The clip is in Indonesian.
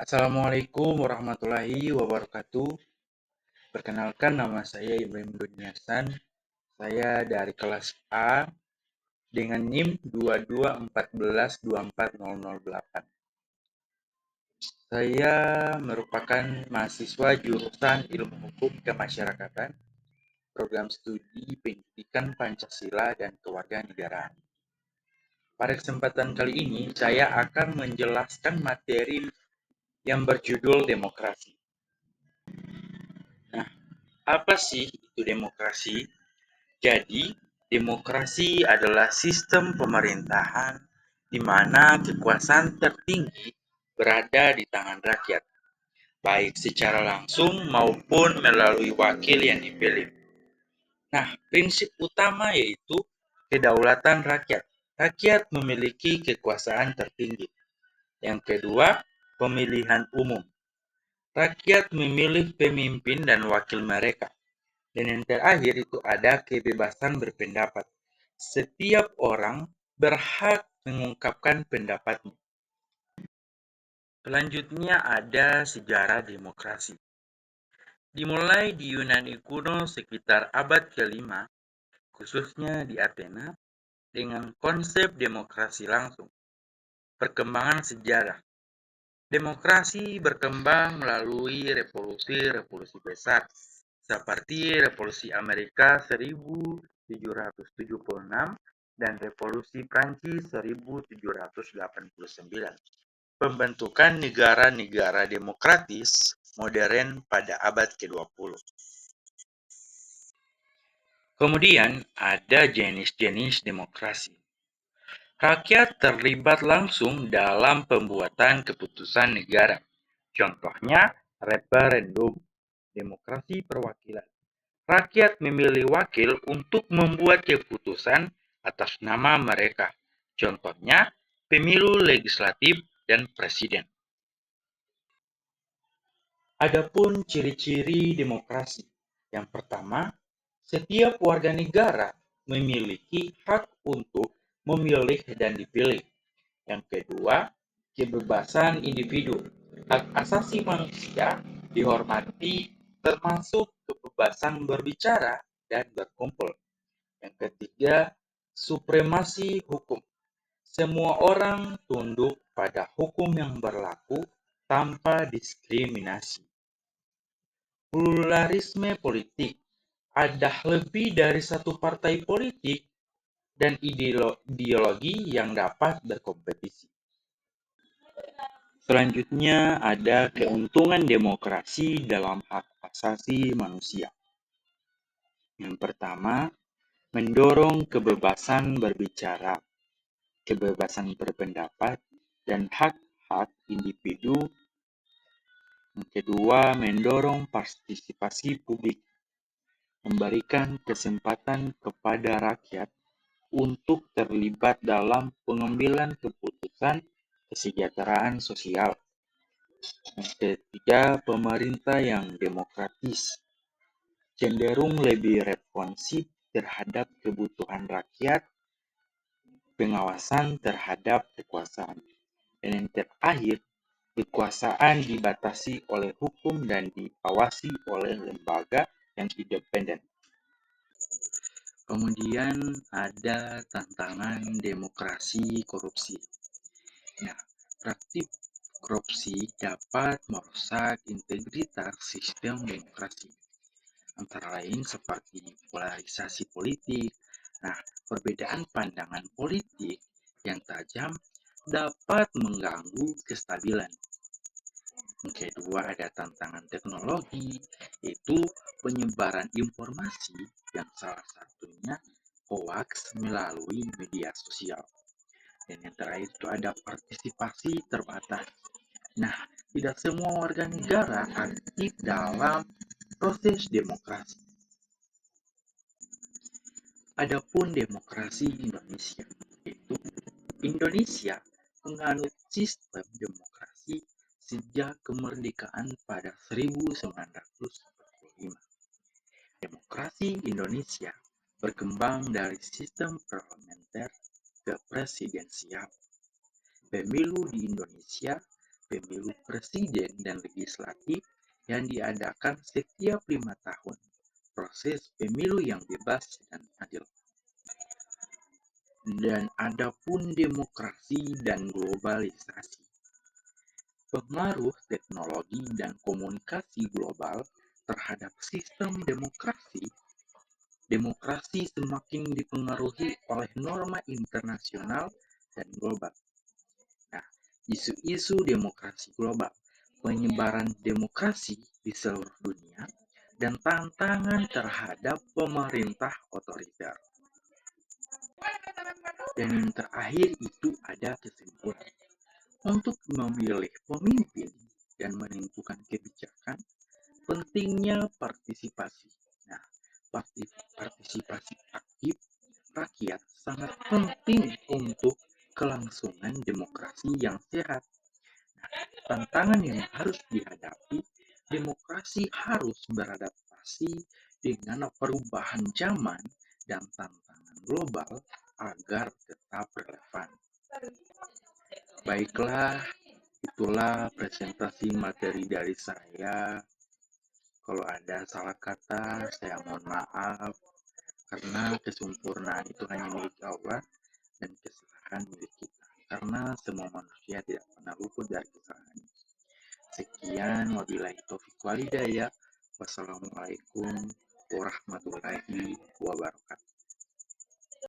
Assalamualaikum warahmatullahi wabarakatuh. Perkenalkan, nama saya Ibrahim Duniasan. Saya dari kelas A dengan NIM 2214124008. Saya merupakan mahasiswa jurusan Ilmu Hukum Kemasyarakatan, program studi Pendidikan Pancasila dan Kewarganegaraan. Pada kesempatan kali ini, saya akan menjelaskan materi yang berjudul demokrasi. Nah, apa sih itu demokrasi? Jadi, demokrasi adalah sistem pemerintahan di mana kekuasaan tertinggi berada di tangan rakyat, baik secara langsung maupun melalui wakil yang dipilih. Nah, prinsip utama yaitu kedaulatan rakyat. Rakyat memiliki kekuasaan tertinggi. Yang kedua, pemilihan umum. Rakyat memilih pemimpin dan wakil mereka. Dan yang terakhir itu ada kebebasan berpendapat. Setiap orang berhak mengungkapkan pendapatnya. Selanjutnya ada sejarah demokrasi. Dimulai di Yunani kuno sekitar abad ke-5, khususnya di Athena, dengan konsep demokrasi langsung. Perkembangan sejarah. Demokrasi berkembang melalui revolusi-revolusi besar, seperti Revolusi Amerika 1776 dan Revolusi Prancis 1789. Pembentukan negara-negara demokratis modern pada abad ke-20. Kemudian ada jenis-jenis demokrasi. Rakyat terlibat langsung dalam pembuatan keputusan negara. Contohnya referendum, demokrasi perwakilan. Rakyat memilih wakil untuk membuat keputusan atas nama mereka. Contohnya pemilu legislatif dan presiden. Adapun ciri-ciri demokrasi. Yang pertama, setiap warga negara memiliki hak untuk memilih dan dipilih. Yang kedua, kebebasan individu. Hak asasi manusia dihormati, termasuk kebebasan berbicara dan berkumpul. Yang ketiga, supremasi hukum. Semua orang tunduk pada hukum yang berlaku tanpa diskriminasi. Pluralisme politik. Ada lebih dari satu partai politik dan ideologi yang dapat berkompetisi. Selanjutnya ada keuntungan demokrasi dalam hak asasi manusia. Yang pertama, mendorong kebebasan berbicara, kebebasan berpendapat, dan hak-hak individu. Yang kedua, mendorong partisipasi publik, memberikan kesempatan kepada rakyat untuk terlibat dalam pengambilan keputusan kesejahteraan sosial. Yang ketiga, pemerintah yang demokratis, cenderung lebih responsif terhadap kebutuhan rakyat, pengawasan terhadap kekuasaan. Dan yang terakhir, kekuasaan dibatasi oleh hukum dan diawasi oleh lembaga yang independen. Kemudian ada tantangan demokrasi korupsi. Nah, praktik korupsi dapat merusak integritas sistem demokrasi, antara lain seperti polarisasi politik. Nah, perbedaan pandangan politik yang tajam dapat mengganggu kestabilan. Yang kedua ada tantangan teknologi, yaitu penyebaran informasi yang salah satunya hoax melalui media sosial. Dan yang terakhir itu ada partisipasi terbatas. Nah, tidak semua warga negara aktif dalam proses demokrasi. Adapun demokrasi Indonesia, yaitu Indonesia menganut sistem demokrasi sejak kemerdekaan pada 1945. Demokrasi Indonesia berkembang dari sistem parlementer ke presidensial. Pemilu di Indonesia pemilu presiden dan legislatif yang diadakan setiap 5 tahun. Proses pemilu yang bebas dan adil. Dan adapun demokrasi dan globalisasi. Pengaruh teknologi dan komunikasi global terhadap sistem demokrasi. Demokrasi semakin dipengaruhi oleh norma internasional dan global. Nah, isu-isu demokrasi global, penyebaran demokrasi di seluruh dunia, dan tantangan terhadap pemerintah otoriter. Dan yang terakhir itu ada kesimpulan. Untuk memilih pemimpin dan menentukan kebijakan, pentingnya partisipasi. Nah, partisipasi aktif rakyat sangat penting untuk kelangsungan demokrasi yang sehat. Tantangan yang harus dihadapi, demokrasi harus beradaptasi dengan perubahan zaman dan tantangan global agar tetap relevan. Baiklah, itulah presentasi materi dari saya. Kalau ada salah kata, saya mohon maaf. Karena kesempurnaan itu hanya milik Allah dan kesalahan milik kita. Karena semua manusia tidak pernah luput dari kesalahan. Sekian, wabillahi taufiq walhidayah. Wassalamualaikum warahmatullahi wabarakatuh.